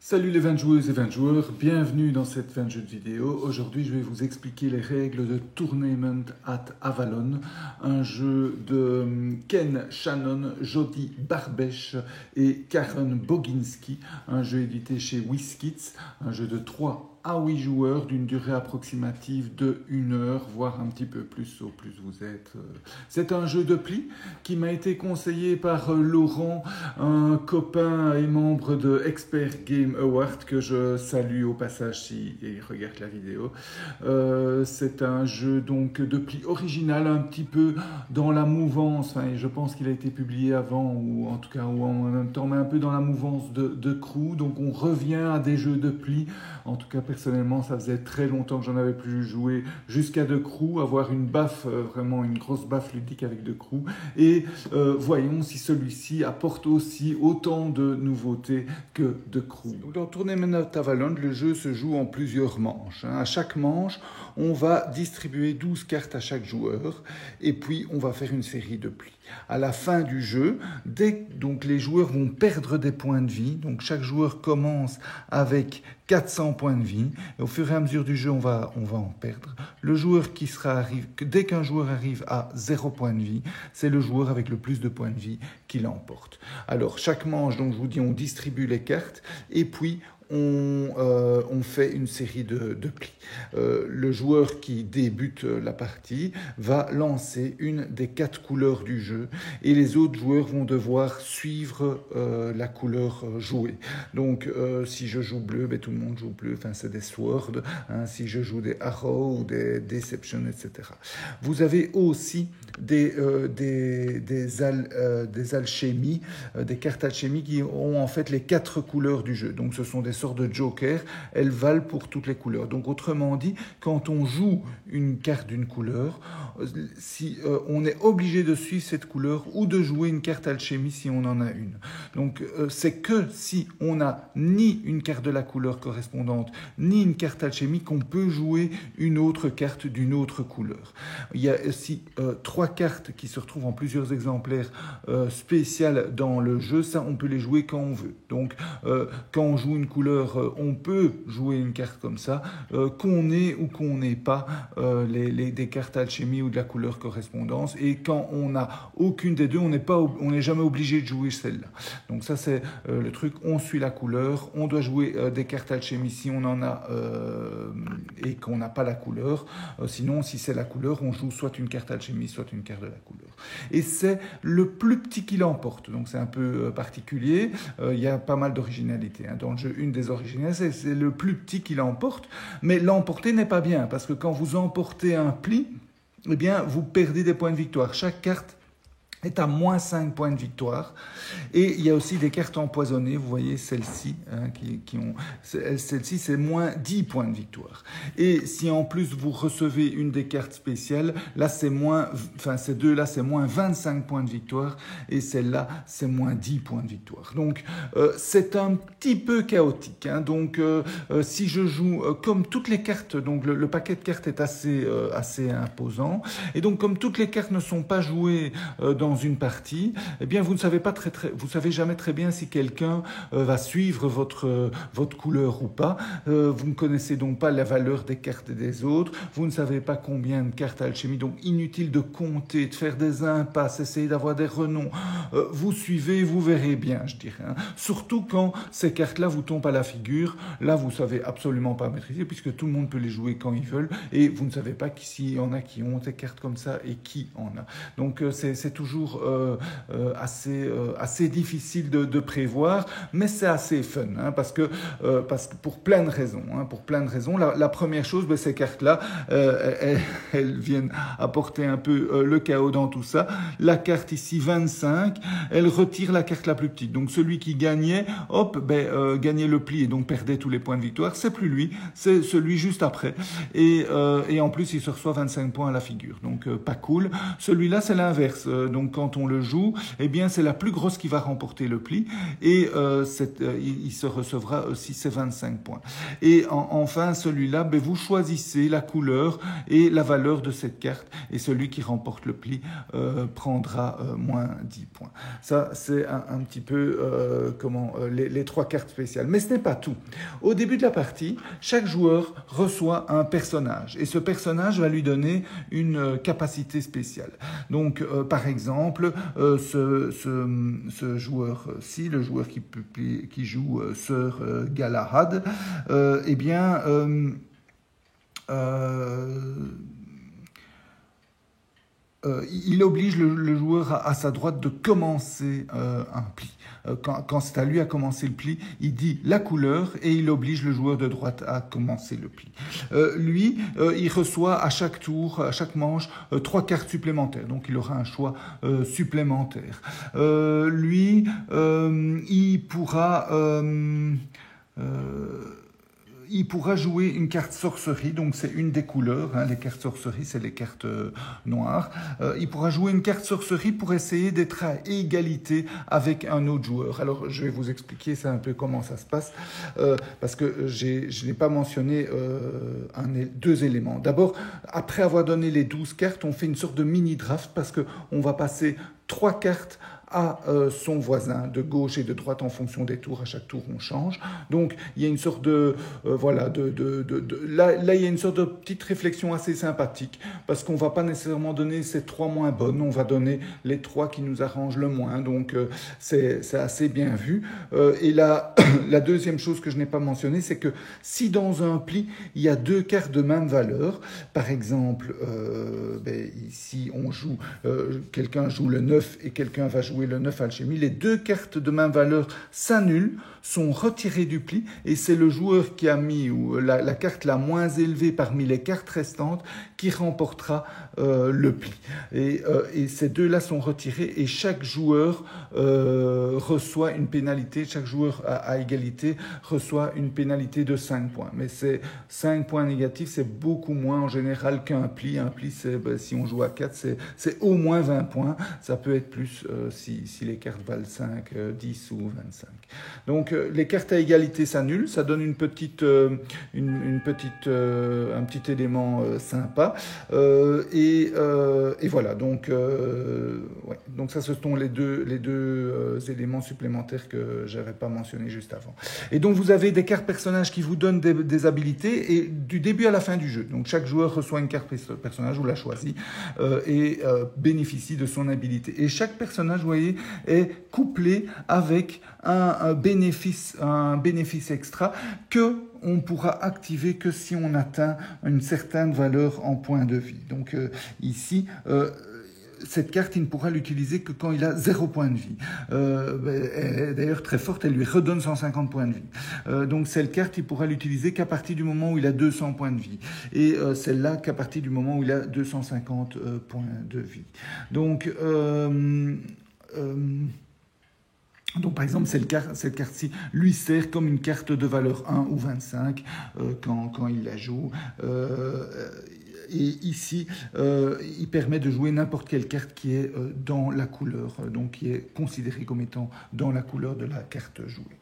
Salut les 20 joueuses et 20 joueurs, bienvenue dans cette 20 jeux de vidéo. Aujourd'hui, je vais vous expliquer les règles de Tournament at Avalon, un jeu de Ken Shannon, Jody Barbèche et Karen Boginski, un jeu édité chez WizKids, un jeu de 3 à 8 joueurs d'une durée approximative de 1 heure, voire un petit peu plus au plus vous êtes. C'est un jeu de pli qui m'a été conseillé par Laurent, un copain et membre de Expert Game Award que je salue au passage s'il regarde la vidéo. C'est un jeu donc de pli original, un petit peu dans la mouvance, enfin, je pense qu'il a été publié avant ou en tout cas ou en même temps, mais un peu dans la mouvance de Crew. Donc on revient à des jeux de pli. En tout cas, personnellement, ça faisait très longtemps que j'en avais plus joué jusqu'à The Crew, avoir une baffe, vraiment une grosse baffe ludique avec The Crew. Et voyons si celui-ci apporte aussi autant de nouveautés que The Crew. Dans Tournament at Avalon, le jeu se joue en plusieurs manches. À chaque manche, on va distribuer 12 cartes à chaque joueur et puis on va faire une série de plis. À la fin du jeu, donc les joueurs vont perdre des points de vie. Donc chaque joueur commence avec 400 points de vie. Et au fur et à mesure du jeu, on va en perdre. Le joueur dès qu'un joueur arrive à 0 points de vie, c'est le joueur avec le plus de points de vie qui l'emporte. Alors chaque manche, donc je vous dis, on distribue les cartes et puis on fait une série de plis. Le joueur qui débute la partie va lancer une des 4 couleurs du jeu et les autres joueurs vont devoir suivre la couleur jouée. Donc si je joue bleu, ben, tout le monde joue bleu, enfin, c'est des swords, hein. Si je joue des arrows ou des deception, etc. Vous avez aussi des alchimies, des cartes alchimie qui ont en fait les 4 couleurs du jeu. Donc ce sont des sortes de jokers, elles valent pour toutes les couleurs. Donc autrement dit, quand on joue une carte d'une couleur, si on est obligé de suivre cette couleur ou de jouer une carte alchimie si on en a une. Donc c'est que si on n'a ni une carte de la couleur correspondante, ni une carte alchimie qu'on peut jouer une autre carte d'une autre couleur. Il y a aussi 3 cartes qui se retrouvent en plusieurs exemplaires spéciales dans le jeu. Ça, on peut les jouer quand on veut. Donc quand on joue une couleur, on peut jouer une carte comme ça, qu'on ait ou qu'on n'ait pas des cartes alchimie ou de la couleur correspondance. Et quand on n'a aucune des deux, on n'est jamais obligé de jouer celle-là. Donc ça, c'est le truc, on suit la couleur, on doit jouer des cartes alchimie si on en a et qu'on n'a pas la couleur. Sinon, si c'est la couleur, on joue soit une carte alchimie, soit une carte de la couleur. Et c'est le plus petit qui l'emporte. Donc c'est un peu particulier. Il y a pas mal d'originalité dans le jeu. Une des originalités, c'est le plus petit qui l'emporte. Mais l'emporter n'est pas bien, parce que quand vous emportez un pli, eh bien, vous perdez des points de victoire. Chaque carte est à moins 5 points de victoire. Et il y a aussi des cartes empoisonnées, vous voyez celles-ci, hein, celle-ci c'est moins 10 points de victoire. Et si en plus vous recevez une des cartes spéciales, là c'est ces deux-là c'est moins 25 points de victoire, et celle-là c'est moins 10 points de victoire. Donc c'est un petit peu chaotique, hein. Donc si je joue comme toutes les cartes, donc le paquet de cartes est assez imposant, et donc comme toutes les cartes ne sont pas jouées dans une partie, eh bien vous savez jamais très bien si quelqu'un va suivre votre couleur ou pas. Vous ne connaissez donc pas la valeur des cartes des autres. Vous ne savez pas combien de cartes alchimie. Donc inutile de compter, de faire des impasses, essayer d'avoir des renoms. Vous suivez, vous verrez bien, je dirais. Hein. Surtout quand ces cartes-là vous tombent à la figure. Là, vous savez absolument pas maîtriser puisque tout le monde peut les jouer quand ils veulent et vous ne savez pas s'il y en a qui ont des cartes comme ça et qui en a. Donc c'est toujours assez difficile de prévoir, mais c'est assez fun, hein, parce que pour plein de raisons. Hein, pour plein de raisons. La première chose, ces cartes-là, elles viennent apporter un peu le chaos dans tout ça. La carte ici, 25, elle retire la carte la plus petite. Donc celui qui gagnait, gagnait le pli et donc perdait tous les points de victoire. C'est plus lui, c'est celui juste après. Et en plus, il se reçoit 25 points à la figure. Donc pas cool. Celui-là, c'est l'inverse. Donc Donc quand on le joue, eh bien c'est la plus grosse qui va remporter le pli et il se recevra aussi ses 25 points. Et enfin celui-là, vous choisissez la couleur et la valeur de cette carte et celui qui remporte le pli prendra moins 10 points. Ça c'est un petit peu les 3 cartes spéciales. Mais ce n'est pas tout. Au début de la partie, chaque joueur reçoit un personnage et ce personnage va lui donner une capacité spéciale. Donc par exemple, ce joueur-ci, le joueur qui joue Sir Galahad, il oblige le joueur à sa droite de commencer un pli. Quand c'est à lui à commencer le pli, il dit la couleur et il oblige le joueur de droite à commencer le pli. Il reçoit à chaque tour, à chaque manche, 3 cartes supplémentaires. Donc il aura un choix supplémentaire. Il pourra jouer une carte sorcerie, donc c'est une des couleurs, les cartes sorcerie c'est les cartes noires. Il pourra jouer une carte sorcerie pour essayer d'être à égalité avec un autre joueur. Alors je vais vous expliquer un peu comment ça se passe, parce que je n'ai pas mentionné 2 éléments. D'abord, après avoir donné les 12 cartes, on fait une sorte de mini-draft, parce qu'on va passer 3 cartes à son voisin de gauche et de droite en fonction des tours. À chaque tour, on change. Donc, il y a une sorte là, il y a une sorte de petite réflexion assez sympathique, parce qu'on ne va pas nécessairement donner ces 3 moins bonnes, on va donner les 3 qui nous arrangent le moins. Donc, c'est assez bien vu. Et là, la deuxième chose que je n'ai pas mentionnée, c'est que si dans un pli, il y a 2 cartes de même valeur, par exemple, ici, on joue, quelqu'un joue le 9 et quelqu'un va jouer le 9 alchimie, les 2 cartes de même valeur s'annulent, sont retirées du pli, et c'est le joueur qui a mis la carte la moins élevée parmi les cartes restantes qui remportera le pli. Et ces 2-là sont retirés, et chaque joueur reçoit une pénalité, chaque joueur à égalité reçoit une pénalité de 5 points. Mais c'est 5 points négatifs, c'est beaucoup moins en général qu'un pli. Un pli, si on joue à 4, c'est au moins 20 points. Ça peut être plus si les cartes valent 5, 10 ou 25. Donc les cartes à égalité s'annulent, ça donne un petit élément sympa. Et voilà, donc ça, ce sont les deux éléments supplémentaires que je n'avais pas mentionnés juste avant. Et donc vous avez des cartes personnages qui vous donnent des habilités, et du début à la fin du jeu. Donc chaque joueur reçoit une carte personnage, ou la choisit, et bénéficie de son habilité. Et chaque personnage, vous voyez, est couplé avec un bénéfice extra que on pourra activer que si on atteint une certaine valeur en points de vie. Donc ici, cette carte, il ne pourra l'utiliser que quand il a 0 point de vie. Elle est d'ailleurs très forte, elle lui redonne 150 points de vie. Donc cette carte, il pourra l'utiliser qu'à partir du moment où il a 200 points de vie. Et celle-là, qu'à partir du moment où il a 250 points de vie. Donc, par exemple, cette carte-ci lui sert comme une carte de valeur 1 ou 25 quand il la joue. Et ici, il permet de jouer n'importe quelle carte qui est dans la couleur, donc qui est considérée comme étant dans la couleur de la carte jouée.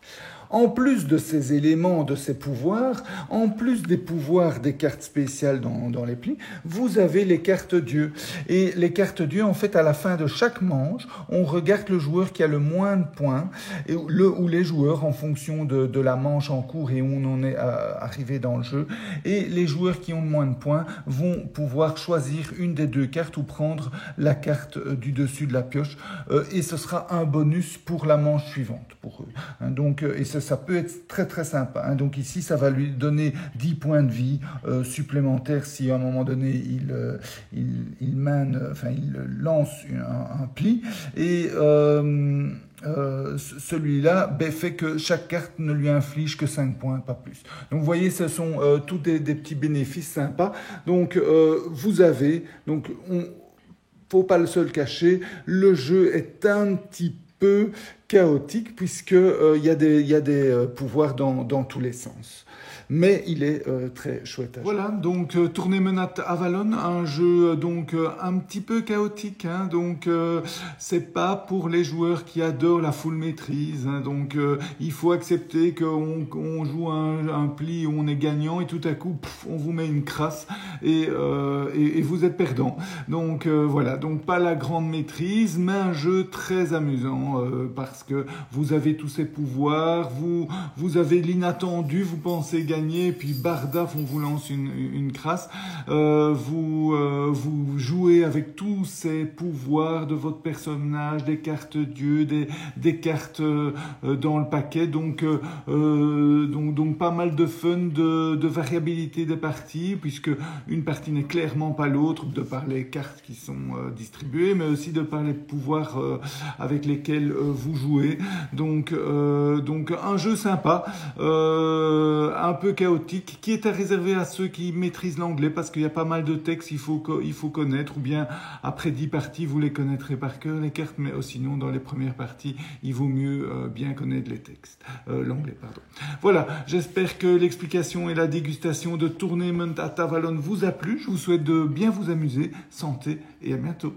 En plus de ces éléments, de ces pouvoirs, en plus des pouvoirs des cartes spéciales dans les plis, vous avez les cartes dieux. Et les cartes dieux, en fait, à la fin de chaque manche, on regarde le joueur qui a le moins de points, ou les joueurs en fonction de la manche en cours et où on en est arrivé dans le jeu. Et les joueurs qui ont le moins de points vont pouvoir choisir une des 2 cartes ou prendre la carte du dessus de la pioche. Et ce sera un bonus pour la manche suivante pour eux. Donc, et ça peut être très très sympa. Donc ici, ça va lui donner 10 points de vie supplémentaires si à un moment donné il lance un pli. Et celui-là fait que chaque carte ne lui inflige que 5 points, pas plus. Donc vous voyez, ce sont tous des petits bénéfices sympas. Donc vous avez, faut pas le seul cacher, le jeu est un petit peu chaotique puisque il y a des pouvoirs dans tous les sens. Mais il est très chouette à jouer. Voilà, donc Tournemenat Avalon, un jeu donc un petit peu chaotique, hein, donc c'est pas pour les joueurs qui adorent la full maîtrise, hein, donc il faut accepter qu'on joue un pli où on est gagnant et tout à coup on vous met une crasse et vous êtes perdant. Donc voilà, donc pas la grande maîtrise, mais un jeu très amusant parce que vous avez tous ces pouvoirs, vous avez l'inattendu, vous pensez gagner, et puis bardaf, on vous lance une crasse. Vous jouez avec tous ces pouvoirs de votre personnage, des cartes dieux, des cartes dans le paquet, donc pas mal de fun, de variabilité des parties, puisque une partie n'est clairement pas l'autre, de par les cartes qui sont distribuées, mais aussi de par les pouvoirs avec lesquels vous jouez. Donc un jeu sympa, un peu chaotique, qui est à réserver à ceux qui maîtrisent l'anglais, parce qu'il y a pas mal de textes il faut connaître, ou bien après 10 parties vous les connaîtrez par cœur les cartes, mais sinon dans les premières parties il vaut mieux bien connaître les textes, l'anglais pardon. Voilà, j'espère que l'explication et la dégustation de Tournemenat Avalon vous a plu. Je vous souhaite de bien vous amuser, santé et à bientôt.